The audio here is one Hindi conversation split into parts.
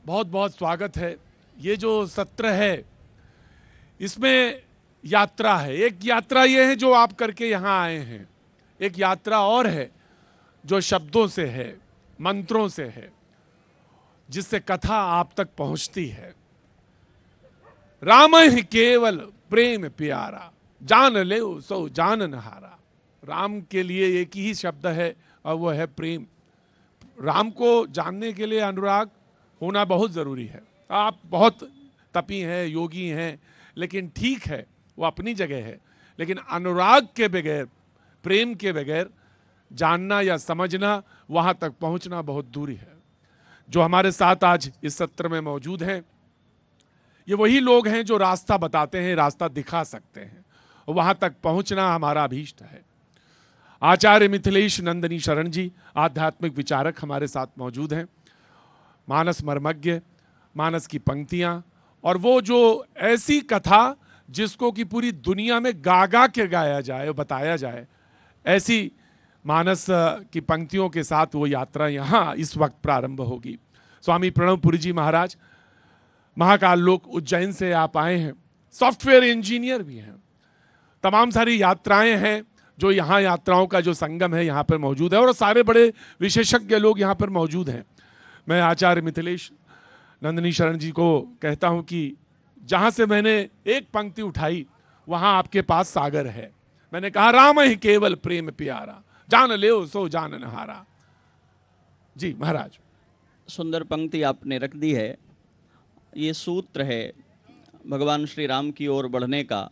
बहुत बहुत स्वागत है। ये जो सत्र है इसमें यात्रा है। एक यात्रा ये है जो आप करके यहाँ आए हैं, एक यात्रा और है जो शब्दों से है, मंत्रों से है, जिससे कथा आप तक पहुंचती है। राम ही केवल प्रेम प्यारा, जान ले सो जानन हारा। राम के लिए एक ही शब्द है और वो है प्रेम। राम को जानने के लिए अनुराग होना बहुत जरूरी है। आप बहुत तपी हैं, योगी हैं, लेकिन ठीक है, वो अपनी जगह है। लेकिन अनुराग के बगैर, प्रेम के बगैर जानना या समझना, वहां तक पहुंचना बहुत दूरी है। जो हमारे साथ आज इस सत्र में मौजूद हैं, ये वही लोग हैं जो रास्ता बताते हैं, रास्ता दिखा सकते हैं। वहां तक पहुंचना हमारा अभीष्ट है। आचार्य मिथिलेश नंदनी शरण जी आध्यात्मिक विचारक हमारे साथ मौजूद हैं। मानस मर्मज्ञ, मानस की पंक्तियां, और वो जो ऐसी कथा जिसको कि पूरी दुनिया में गा गा के गाया जाए, बताया जाए, ऐसी मानस की पंक्तियों के साथ वो यात्रा यहाँ इस वक्त प्रारंभ होगी। स्वामी प्रणवपुरी जी महाराज महाकाल लोक उज्जैन से आप आए हैं, सॉफ्टवेयर इंजीनियर भी हैं। तमाम सारी यात्राएं हैं जो यहाँ यात्राओं का जो संगम है यहाँ पर मौजूद है, और सारे बड़े विशेषज्ञ लोग यहाँ पर मौजूद हैं। मैं आचार्य मिथिलेश नंदनी शरण जी को कहता हूँ कि जहाँ से मैंने एक पंक्ति उठाई वहाँ आपके पास सागर है। मैंने कहा राम ही केवल प्रेम प्यारा, जान ले सो जानन हारा। जी महाराज। सुंदर पंक्ति आपने रख दी है। ये सूत्र है भगवान श्री राम की ओर बढ़ने का।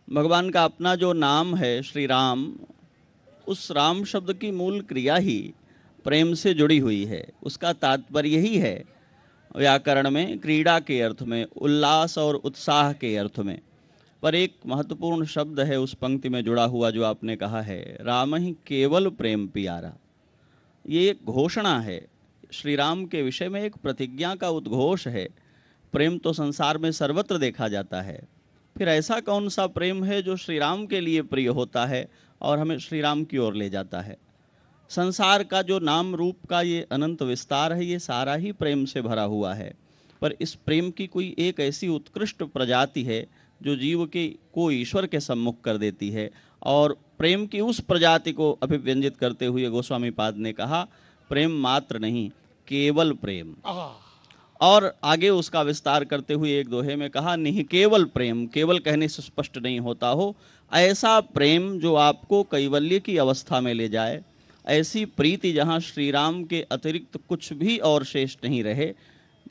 भगवान का अपना जो नाम है श्री राम, उस राम शब्द की मूल क्रिया ही प्रेम से जुड़ी हुई है। उसका तात्पर्य ही है व्याकरण में क्रीड़ा के अर्थ में, उल्लास और उत्साह के अर्थ में। पर एक महत्वपूर्ण शब्द है उस पंक्ति में जुड़ा हुआ जो आपने कहा है, राम ही केवल प्रेम प्यारा। ये एक घोषणा है, श्री राम के विषय में एक प्रतिज्ञा का उद्घोष है। प्रेम तो संसार में सर्वत्र देखा जाता है, फिर ऐसा कौन सा प्रेम है जो श्री राम के लिए प्रिय होता है और हमें श्री राम की ओर ले जाता है। संसार का जो नाम रूप का ये अनंत विस्तार है, ये सारा ही प्रेम से भरा हुआ है। पर इस प्रेम की कोई एक ऐसी उत्कृष्ट प्रजाति है जो जीव के को ईश्वर के सम्मुख कर देती है, और प्रेम की उस प्रजाति को अभिव्यंजित करते हुए गोस्वामी पाद ने कहा, प्रेम मात्र नहीं, केवल प्रेम। और आगे उसका विस्तार करते हुए एक दोहे में कहा, नहीं केवल प्रेम, केवल कहने से स्पष्ट नहीं होता हो, ऐसा प्रेम जो आपको कैवल्य की अवस्था में ले जाए, ऐसी प्रीति जहाँ श्री राम के अतिरिक्त कुछ भी और शेष नहीं रहे,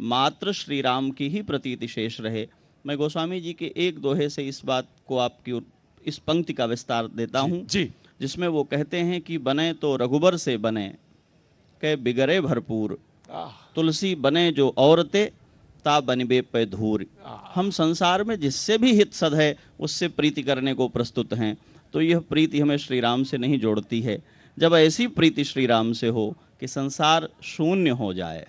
मात्र श्री राम की ही प्रतीति शेष रहे। मैं गोस्वामी जी के एक दोहे से इस बात को आपकी इस पंक्ति का विस्तार देता हूँ जी, जिसमें वो कहते हैं कि बने तो रघुबर से बने, के बिगड़े भरपूर, तुलसी बने जो औरते, ता बनबे पे धूर। हम संसार में जिससे भी हित सद है उससे प्रीति करने को प्रस्तुत हैं, तो यह प्रीति हमें श्री राम से नहीं जोड़ती है। जब ऐसी प्रीति श्री राम से हो कि संसार शून्य हो जाए,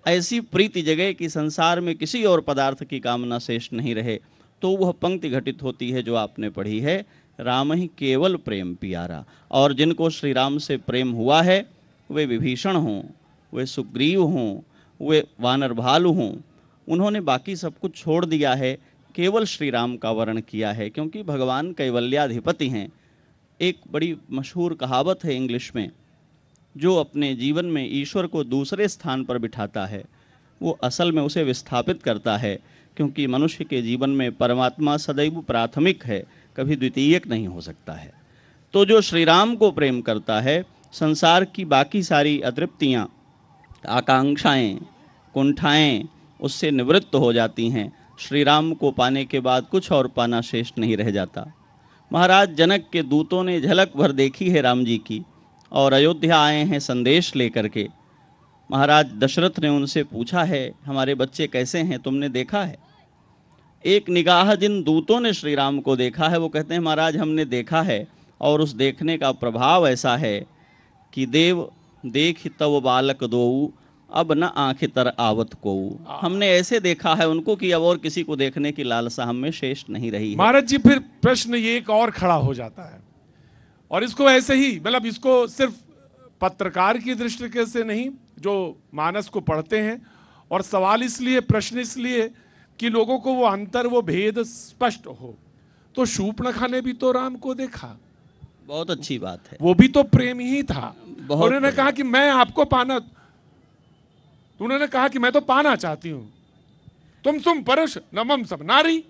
ऐसी प्रीति जगह कि संसार में किसी और पदार्थ की कामना शेष नहीं रहे, तो वह पंक्ति घटित होती है जो आपने पढ़ी है, राम ही केवल प्रेम प्यारा। और जिनको श्री राम से प्रेम हुआ है, वे विभीषण हों, वे सुग्रीव हों, वे वानर भालु हों, उन्होंने बाकी सब कुछ छोड़ दिया है, केवल श्री राम का वर्ण किया है, क्योंकि भगवान कैवल्याधिपति हैं। एक बड़ी मशहूर कहावत है इंग्लिश में, जो अपने जीवन में ईश्वर को दूसरे स्थान पर बिठाता है, वो असल में उसे विस्थापित करता है, क्योंकि मनुष्य के जीवन में परमात्मा सदैव प्राथमिक है, कभी द्वितीयक नहीं हो सकता है। तो जो श्री राम को प्रेम करता है, संसार की बाकी सारी अतृप्तियाँ, आकांक्षाएं, कुंठाएं उससे निवृत्त हो जाती हैं। श्री राम को पाने के बाद कुछ और पाना शेष नहीं रह जाता। महाराज जनक के दूतों ने झलक भर देखी है राम जी की, और अयोध्या आए हैं संदेश लेकर के। महाराज दशरथ ने उनसे पूछा है, हमारे बच्चे कैसे हैं, तुमने देखा है? एक निगाह जिन दूतों ने श्री राम को देखा है, वो कहते हैं महाराज हमने देखा है, और उस देखने का प्रभाव ऐसा है कि देव देख तव बालक दोऊ, अब न आंखें तर आवत को। हमने ऐसे देखा है उनको कि अब और किसी को देखने की लालसा हम में शेष नहीं रही है। महाराज जी, फिर प्रश्न ये एक और खड़ा हो जाता है, और इसको ऐसे ही, मतलब इसको सिर्फ पत्रकार की दृष्टि से नहीं, जो मानस को पढ़ते हैं और सवाल इसलिए, प्रश्न इसलिए कि लोगों को वो अंतर, वो भेद स्पष्ट हो। तो शूर्पणखा ने भी तो राम को देखा, बहुत अच्छी बात है, वो भी तो प्रेम ही था। और उन्होंने कहा कि मैं आपको पाना, उन्होंने कहा कि मैं तो पाना चाहती हूं, तुम पुरुष न मम सब नारी,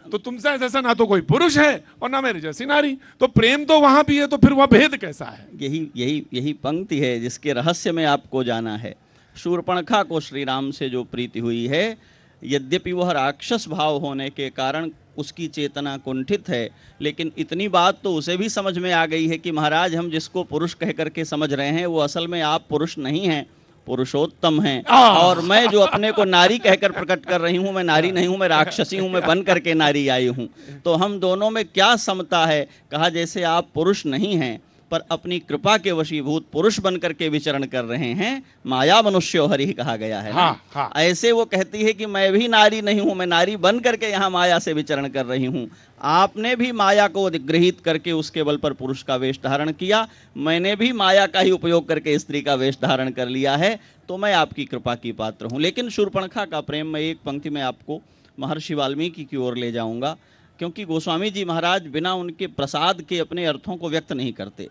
तो तुमसे जैसा ना तो कोई पुरुष है और ना मेरी जैसी नारी, तो प्रेम तो वहां भी है, तो फिर वह भेद कैसा है? यही पंक्ति है जिसके रहस्य में आपको जाना है। शूर्पणखा को श्री राम से जो प्रीति हुई है, यद्यपि वह राक्षस भाव होने के कारण उसकी चेतना कुंठित है, लेकिन इतनी बात तो उसे भी समझ में आ गई है कि महाराज, हम जिसको पुरुष कह करके समझ रहे हैं वो असल में आप पुरुष नहीं हैं, पुरुषोत्तम हैं। और मैं जो अपने को नारी कहकर प्रकट कर रही हूं, मैं नारी नहीं हूं, मैं राक्षसी हूं, मैं बन करके नारी आई हूं। तो हम दोनों में क्या समता है? कहा जैसे आप पुरुष नहीं हैं पर अपनी कृपा के वशीभूत पुरुष बन करके विचरण कर रहे हैं, माया मनुष्यो हरि कहा गया है। हाँ। ऐसे वो कहती है कि मैं भी नारी नहीं हूं, मैं नारी बन करके यहाँ माया से विचरण कर रही हूं। आपने भी माया को अधिग्रहित करके उसके बल पर पुरुष का वेश धारण किया, मैंने भी माया का ही उपयोग करके स्त्री का वेश धारण कर लिया है, तो मैं आपकी कृपा की पात्र हूं। लेकिन शूर्पणखा का प्रेम, मैं एक पंक्ति में आपको महर्षि वाल्मीकि की ओर ले जाऊंगा, क्योंकि गोस्वामी जी महाराज बिना उनके प्रसाद के अपने अर्थों को व्यक्त नहीं करते।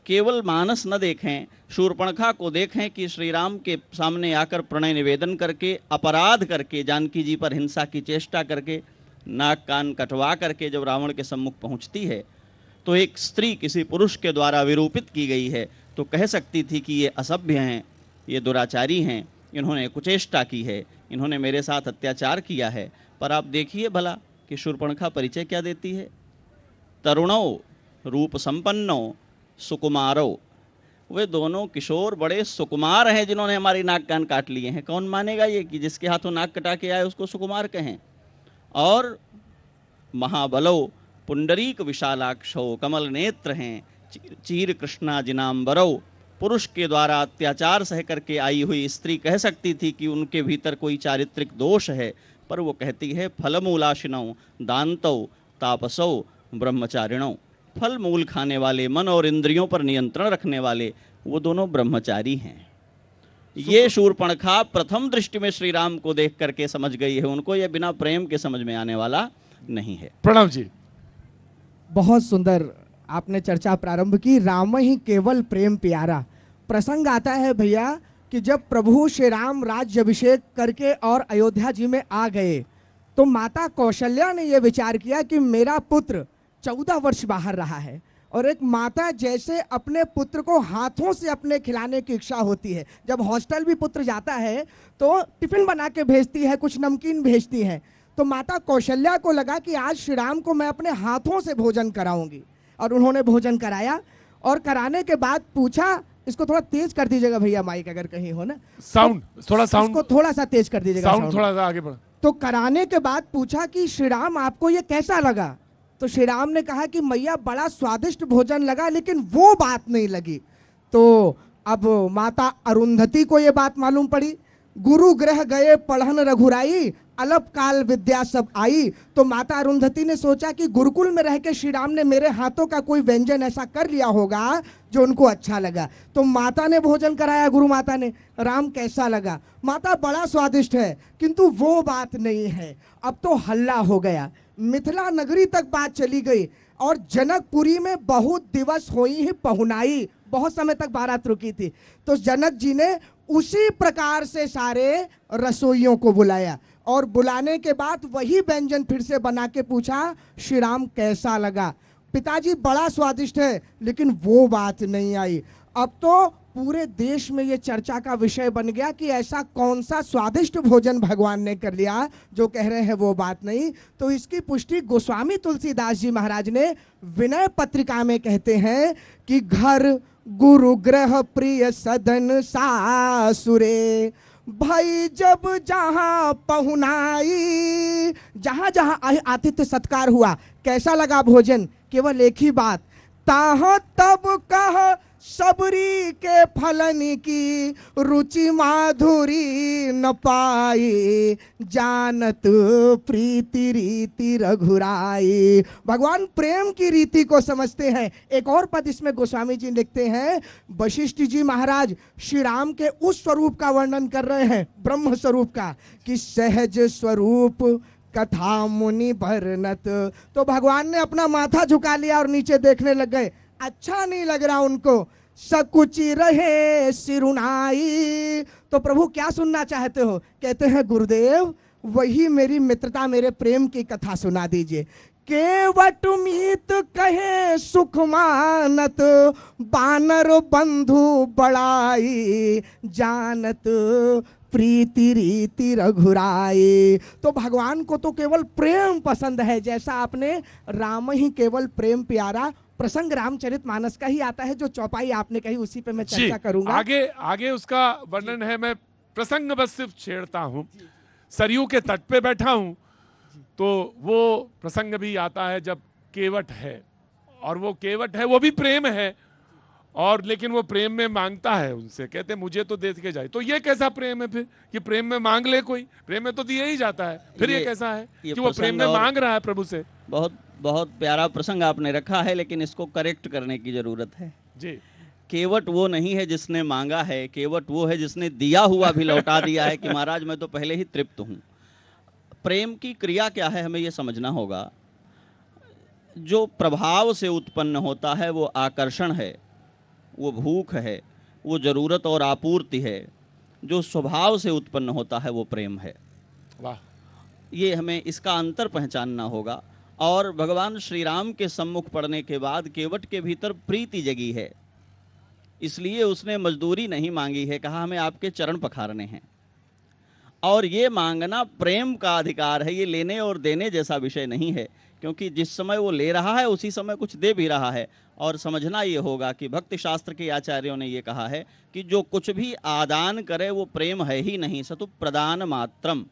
केवल मानस न देखें, शूर्पणखा को देखें कि श्री राम के सामने आकर प्रणय निवेदन करके, अपराध करके, जानकी जी पर हिंसा की चेष्टा करके, नाक कान कटवा करके जब रावण के सम्मुख पहुंचती है, तो एक स्त्री किसी पुरुष के द्वारा विरूपित की गई है, तो कह सकती थी कि ये असभ्य हैं, ये दुराचारी हैं, इन्होंने कुचेष्टा की है, इन्होंने मेरे साथ अत्याचार किया है। पर आप देखिए भला कि शूर्पणखा परिचय क्या देती है। तरुणों रूप संपन्नो सुकुमारो, वे दोनों किशोर बड़े सुकुमार हैं जिन्होंने हमारी नाक कान काट लिए हैं। कौन मानेगा ये कि जिसके हाथों नाक कटा के आए उसको सुकुमार कहें? और महाबलो पुंडरीक विशालाक्षो, कमल नेत्र हैं, चीर कृष्णा जिनाम्बरो, पुरुष के द्वारा अत्याचार सह करके आई हुई स्त्री कह सकती थी कि उनके भीतर कोई चारित्रिक दोष है, पर वो कहती है फलमूलाशिनौ दान्तौ तापसौ ब्रह्मचारिणौ, फल मूल खाने वाले, मन और इंद्रियों पर नियंत्रण रखने वाले, वो दोनों ब्रह्मचारी हैं। ये शूर्पणखा प्रथम दृष्टि में श्री राम को देख करके समझ गई है, उनको ये बिना प्रेम के समझ में आने वाला नहीं है। प्रणव जी, बहुत सुंदर आपने चर्चा प्रारंभ की। राम ही केवल प्रेम प्यारा। प्रसंग आता है भैया कि जब प्रभु श्री राम राज्याभिषेक करके और अयोध्या जी में आ गए, तो माता कौशल्या ने यह विचार किया कि मेरा पुत्र 14 वर्ष बाहर रहा है, और एक माता जैसे अपने पुत्र को हाथों से अपने खिलाने की इच्छा होती है। जब हॉस्टल भी पुत्र जाता है तो टिफिन बना के भेजती है, कुछ नमकीन भेजती है। तो माता कौशल्या को लगा कि आज श्री राम को मैं अपने हाथों से भोजन कराऊंगी, और उन्होंने भोजन कराया। और कराने के बाद पूछा, इसको थोड़ा तेज कर दीजिएगा भैया माइक अगर कहीं हो ना, साउंड थोड़ा, साउंड इसको थोड़ा सा तेज कर दीजिएगा, साउंड थोड़ा सा आगे बढ़। तो कराने के बाद पूछा कि श्री राम आपको ये कैसा लगा? तो श्री राम ने कहा कि मैया बड़ा स्वादिष्ट भोजन लगा, लेकिन वो बात नहीं लगी। तो अब माता अरुंधति को ये बात मालूम पड़ी। गुरु ग्रह गए पढ़न रघुराई, अलप काल विद्या सब आई। तो माता अरुंधति ने सोचा कि गुरुकुल में रह के श्री राम ने मेरे हाथों का कोई व्यंजन ऐसा कर लिया होगा जो उनको अच्छा लगा। तो माता ने भोजन कराया, गुरु माता ने। राम कैसा लगा? माता बड़ा स्वादिष्ट है, किंतु वो बात नहीं है। अब तो हल्ला हो गया, मिथिला नगरी तक बात चली गई, और जनकपुरी में बहुत दिवस हुई ही पहुनाई, बहुत समय तक बारात रुकी थी। तो जनक जी ने उसी प्रकार से सारे रसोइयों को बुलाया, और बुलाने के बाद वही व्यंजन फिर से बना के पूछा, श्री राम कैसा लगा? पिताजी बड़ा स्वादिष्ट है, लेकिन वो बात नहीं आई। अब तो पूरे देश में ये चर्चा का विषय बन गया कि ऐसा कौन सा स्वादिष्ट भोजन भगवान ने कर लिया जो कह रहे हैं वो बात नहीं। तो इसकी पुष्टि गोस्वामी तुलसीदास जी महाराज ने विनय पत्रिका में कहते हैं कि घर गुरु ग्रह प्रिय सदन सासुरे, भाई जब जहां पहुनाई, जहां जहां आतिथ्य सत्कार हुआ, कैसा लगा भोजन? केवल एक ही बात, ताह तब कह सबरी के फलन की रुचि माधुरी न पाई, जानत प्रीति रीति रघुराई। भगवान प्रेम की रीति को समझते हैं। एक और पद इसमें गोस्वामी जी लिखते हैं, वशिष्ठ जी महाराज श्री राम के उस स्वरूप का वर्णन कर रहे हैं, ब्रह्म स्वरूप का, कि सहज स्वरूप कथा मुनि भरनत। तो भगवान ने अपना माथा झुका लिया और नीचे देखने लग गए, अच्छा नहीं लग रहा उनको। सकुचि रहे सिरुनाई। तो प्रभु क्या सुनना चाहते हो? कहते हैं गुरुदेव वही मेरी मित्रता, मेरे प्रेम की कथा सुना दीजिए। केवट मीत कहे सुख मानत, बानर बंधु बड़ाई, जानत प्रीति रीति रघुराई। तो भगवान को तो केवल प्रेम पसंद है, जैसा आपने राम ही केवल प्रेम प्यारा प्रसंग रामचरितमानस का ही आता है, जो चौपाई आपने कही उसी पे मैं चर्चा करूंगा। आगे उसका वर्णन है। मैं प्रसंग बस सिर्फ छेड़ता हूँ। सरयू के तट पे बैठा हूँ तो वो प्रसंग भी आता है जब केवट है, और वो केवट है वो भी प्रेम है, और लेकिन वो प्रेम में मांगता है उनसे, कहते मुझे तो दे के जाए। तो ये कैसा प्रेम है फिर कि प्रेम में मांग ले कोई? प्रेम में तो दिया ही जाता है, फिर ये कैसा है कि वो प्रेम में मांग रहा है प्रभु से? बहुत बहुत प्यारा प्रसंग आपने रखा है, लेकिन इसको करेक्ट करने की जरूरत है जी। केवट वो नहीं है जिसने मांगा है, केवट वो है जिसने दिया हुआ भी लौटा दिया है कि महाराज मैं तो पहले ही तृप्त हूँ। प्रेम की क्रिया क्या है हमें ये समझना होगा। जो प्रभाव से उत्पन्न होता है वो आकर्षण है, वो भूख है, वो जरूरत और आपूर्ति है। जो स्वभाव से उत्पन्न होता है वो प्रेम है। वाह! ये हमें इसका अंतर पहचानना होगा। और भगवान श्री राम के सम्मुख पड़ने के बाद केवट के भीतर प्रीति जगी है, इसलिए उसने मजदूरी नहीं मांगी है, कहा हमें आपके चरण पखारने हैं। और ये मांगना प्रेम का अधिकार है, ये लेने और देने जैसा विषय नहीं है, क्योंकि जिस समय वो ले रहा है उसी समय कुछ दे भी रहा है। और समझना ये होगा कि भक्ति शास्त्र के आचार्यों ने ये कहा है कि जो कुछ भी आदान करे वो प्रेम है ही नहीं, सतु प्रदान मात्रम।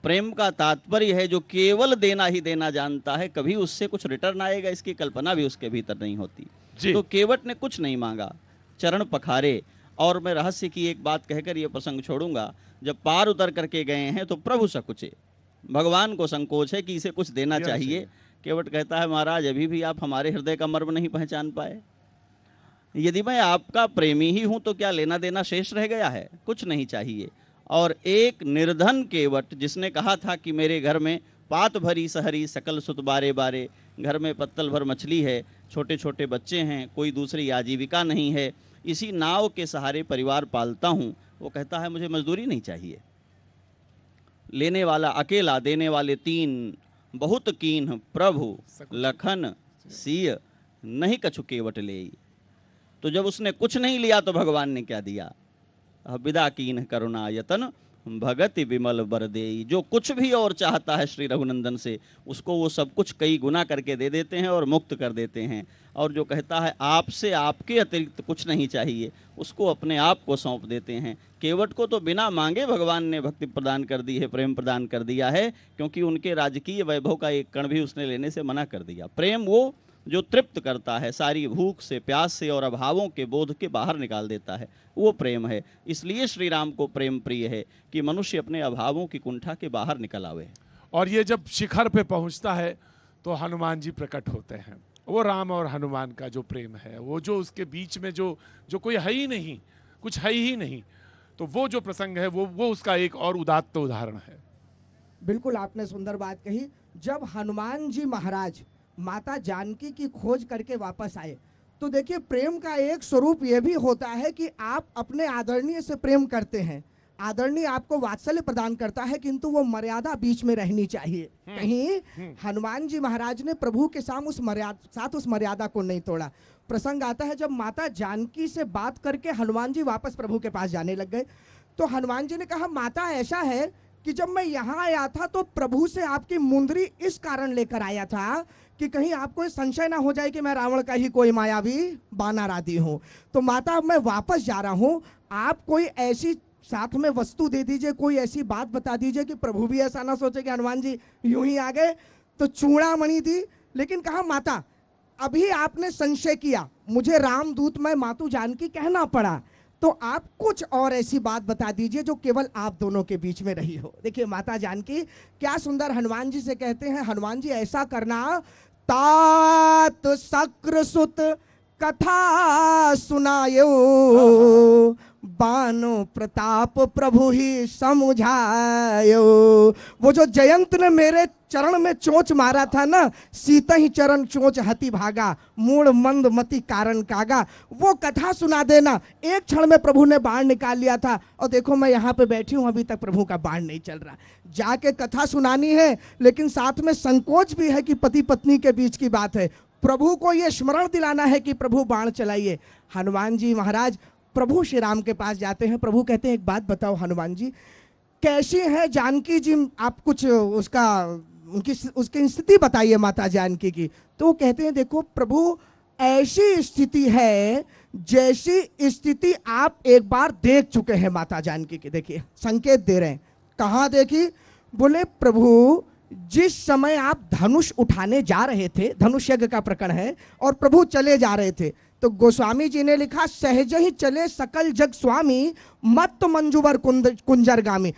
प्रेम का तात्पर्य है जो केवल देना ही देना जानता है, कभी उससे कुछ रिटर्न आएगा इसकी कल्पना भी उसके भीतर नहीं होती। तो केवट ने कुछ नहीं मांगा, चरण पखारे। और मैं रहस्य की एक बात कहकर ये प्रसंग छोड़ूंगा। जब पार उतर करके गए हैं तो प्रभु सकुचे, भगवान को संकोच है कि इसे कुछ देना चाहिए। केवट कहता है महाराज अभी भी आप हमारे हृदय का मर्म नहीं पहचान पाए। यदि मैं आपका प्रेमी ही हूं तो क्या लेना देना शेष रह गया है? कुछ नहीं चाहिए। और एक निर्धन केवट जिसने कहा था कि मेरे घर में पात भरी सहरी सकल सुत बारे बारे, घर में पत्तल भर मछली है, छोटे छोटे बच्चे हैं, कोई दूसरी आजीविका नहीं है, इसी नाव के सहारे परिवार पालता हूँ, वो कहता है मुझे मजदूरी नहीं चाहिए। लेने वाला अकेला, देने वाले तीन, बहुत कीन्ह प्रभु लखन सिय, नहीं कछु केवट ले। तो जब उसने कुछ नहीं लिया तो भगवान ने क्या दिया? विदा कीन्ह करुणा यतन भगति विमल बर देई। जो कुछ भी और चाहता है श्री रघुनंदन से, उसको वो सब कुछ कई गुना करके दे देते हैं और मुक्त कर देते हैं। और जो कहता है आपसे आपके अतिरिक्त कुछ नहीं चाहिए, उसको अपने आप को सौंप देते हैं। केवट को तो बिना मांगे भगवान ने भक्ति प्रदान कर दी है, प्रेम प्रदान कर दिया है, क्योंकि उनके राजकीय वैभव का एक कण भी उसने लेने से मना कर दिया। प्रेम वो जो तृप्त करता है, सारी भूख से, प्यास से और अभावों के बोध के बाहर निकाल देता है, वो प्रेम है। इसलिए श्री राम को प्रेम प्रिय है कि मनुष्य अपने अभावों की कुंठा के बाहर निकल आवे। और ये जब शिखर पे पहुंचता है तो हनुमान जी प्रकट होते हैं। वो राम और हनुमान का जो प्रेम है, वो जो उसके बीच में जो कोई है ही नहीं, कुछ है ही नहीं, तो वो जो प्रसंग है वो उसका एक और उदात्त उदाहरण है। बिल्कुल आपने सुंदर बात कही। जब हनुमान जी महाराज माता जानकी की खोज करके वापस आए, तो देखिए प्रेम का एक स्वरूप यह भी होता है कि आप अपने आदरणीय से प्रेम करते हैं, आदरणीय आपको वात्सल्य प्रदान करता है, किंतु वो मर्यादा बीच में रहनी चाहिए। कहीं हनुमान जी महाराज ने प्रभु के साथ उस मर्यादा को नहीं तोड़ा। प्रसंग आता है जब माता जानकी से बात करके हनुमान जी वापस प्रभु के पास जाने लग गए, तो हनुमान जी ने कहा माता ऐसा है कि जब मैं यहाँ आया था तो प्रभु से आपकी मुंदरी इस कारण लेकर आया था कि कहीं आपको संशय ना हो जाए कि मैं रावण का ही कोई मायावी बानर आदि हूँ। तो माता अब मैं वापस जा रहा हूँ, आप कोई ऐसी साथ में वस्तु दे दीजिए, कोई ऐसी बात बता दीजिए कि प्रभु भी ऐसा ना सोचे कि हनुमान जी यूं ही आ गए। तो चूड़ामणि दी, लेकिन कहा माता अभी आपने संशय किया, मुझे रामदूत में मातु जानकी कहना पड़ा, तो आप कुछ और ऐसी बात बता दीजिए जो केवल आप दोनों के बीच में रही हो। देखिए माता जानकी क्या सुंदर हनुमान जी से कहते हैं, हनुमान जी ऐसा करना, तात शक्र सुत कथा सुनायो, बानो प्रताप प्रभु ही समुझायो। वो जो जयंत ने मेरे चरण में चोंच मारा था ना, सीता ही चरण चोंच हति भागा, मूड मंद मति कारण कागा, वो कथा सुना देना। एक क्षण में प्रभु ने बाण निकाल लिया था, और देखो मैं यहाँ पे बैठी हूँ, अभी तक प्रभु का बाण नहीं चल रहा। जाके कथा सुनानी है, लेकिन साथ में संकोच भी है कि पति पत्नी के बीच की बात है, प्रभु को यह स्मरण दिलाना है कि प्रभु बाण चलाइए। हनुमान जी महाराज प्रभु श्री राम के पास जाते हैं। प्रभु कहते हैं एक बात बताओ हनुमान जी, कैसी है जानकी जी, आप कुछ उसकी स्थिति बताइए माता जानकी की। तो वो कहते हैं देखो प्रभु, ऐसी स्थिति है जैसी स्थिति आप एक बार देख चुके हैं माता जानकी की। देखिए संकेत दे रहे हैं, कहाँ देखी? बोले प्रभु जिस समय आप धनुष उठाने जा रहे थे, धनुष यज्ञ का प्रकरण है, और प्रभु चले जा रहे थे, तो गोस्वामी जी ने लिखा सहज ही चले सकल जग स्वामी, मत मंजुवर कुंजरगामी।